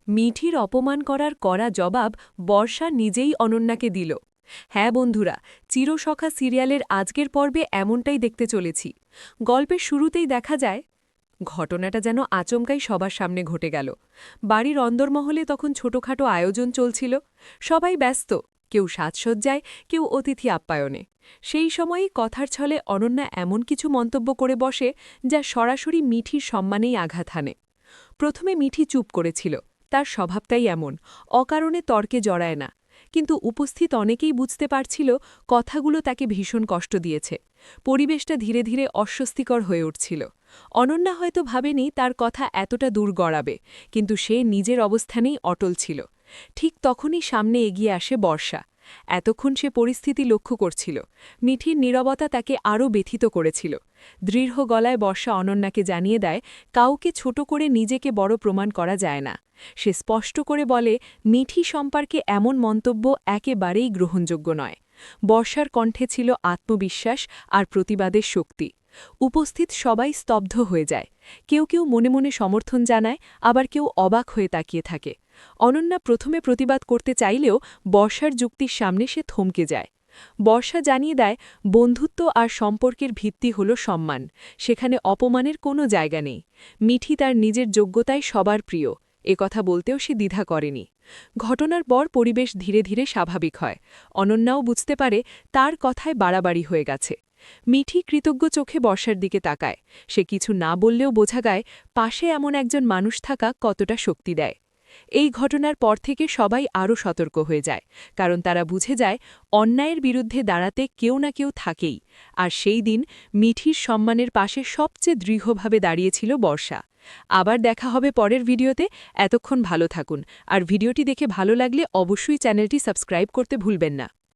মিঠির অপমান করার কড়া জবাব বর্ষা নিজেই অনন্যাকে দিল। হ্যাঁ বন্ধুরা, চিরসখা সিরিয়ালের আজকের পর্বে এমনটাই দেখতে চলেছি। গল্পের শুরুতেই দেখা যায় ঘটনাটা যেন আচমকাই সবার সামনে ঘটে গেল। বাড়ির অন্দরমহলে তখন ছোটখাটো আয়োজন চলছিল। সবাই ব্যস্ত, কেউ সাজসজ্জায়, কেউ অতিথি আপ্যায়নে। সেই সময়ই কথার ছলে অনন্যা এমন কিছু মন্তব্য করে বসে যা সরাসরি মিঠির সম্মানেই আঘাত হানে। প্রথমে মিঠি চুপ করেছিল, তার স্বভাবটাই এমন, অকারণে তর্কে জড়ায় না। কিন্তু উপস্থিত অনেকেই বুঝতে পারছিল কথাগুলো তাকে ভীষণ কষ্ট দিয়েছে। পরিবেশটা ধীরে ধীরে অস্বস্তিকর হয়ে উঠছিল। অনন্যা হয়তো ভাবেনি তার কথা এতটা দূর গড়াবে, কিন্তু সে নিজের অবস্থানেই অটল ছিল। ঠিক তখনই সামনে এগিয়ে আসে বর্ষা। এতক্ষণ সে পরিস্থিতি লক্ষ্য করছিল। মিঠির নীরবতা তাকে আরও ব্যথিত করেছিল। দৃঢ় গলায় বর্ষা অনন্যাকে জানিয়ে দেয়, কাউকে ছোট করে নিজেকে বড় প্রমাণ করা যায় না। সে স্পষ্ট করে বলে, মিঠি সম্পর্কে এমন মন্তব্য একেবারেই গ্রহণযোগ্য নয়। বর্ষার কণ্ঠে ছিল আত্মবিশ্বাস আর প্রতিবাদের শক্তি। উপস্থিত সবাই স্তব্ধ হয়ে যায়। কেউ কেউ মনে মনে সমর্থন জানায়, আবার কেউ অবাক হয়ে তাকিয়ে থাকে। অনন্যা প্রথমে প্রতিবাদ করতে চাইলেও বর্ষার যুক্তির সামনে সে থমকে যায়। বর্ষা জানিয়ে দেয়, বন্ধুত্ব আর সম্পর্কের ভিত্তি হল সম্মান, সেখানে অপমানের কোনো জায়গা নেই। মিঠি তার নিজের যোগ্যতায় সবার প্রিয়, কথা বলতেও সে দ্বিধা করেনি। ঘটনার পর পরিবেশ ধীরে ধীরে স্বাভাবিক হয়। অনন্যাও বুঝতে পারে তার কথায় বাড়াবাড়ি হয়ে গেছে। মিঠি কৃতজ্ঞ চোখে বর্ষার দিকে তাকায়। সে কিছু না বললেও বোঝা যায় পাশে এমন একজন মানুষ থাকা কতটা শক্তি দেয়। এই ঘটনার পর থেকে সবাই আরও সতর্ক হয়ে যায়, কারণ তারা বুঝে যায় অন্যায়ের বিরুদ্ধে দাঁড়াতে কেউ না কেউ থাকেই। আর সেই দিন মিঠির সম্মানের পাশে সবচেয়ে দৃঢ়ভাবে দাঁড়িয়েছিল বর্ষা। আবার দেখা হবে পরের ভিডিওতে। এতক্ষণ ভালো থাকুন, আর ভিডিওটি দেখে ভালো লাগলে অবশ্যই চ্যানেলটি সাবস্ক্রাইব করতে ভুলবেন না।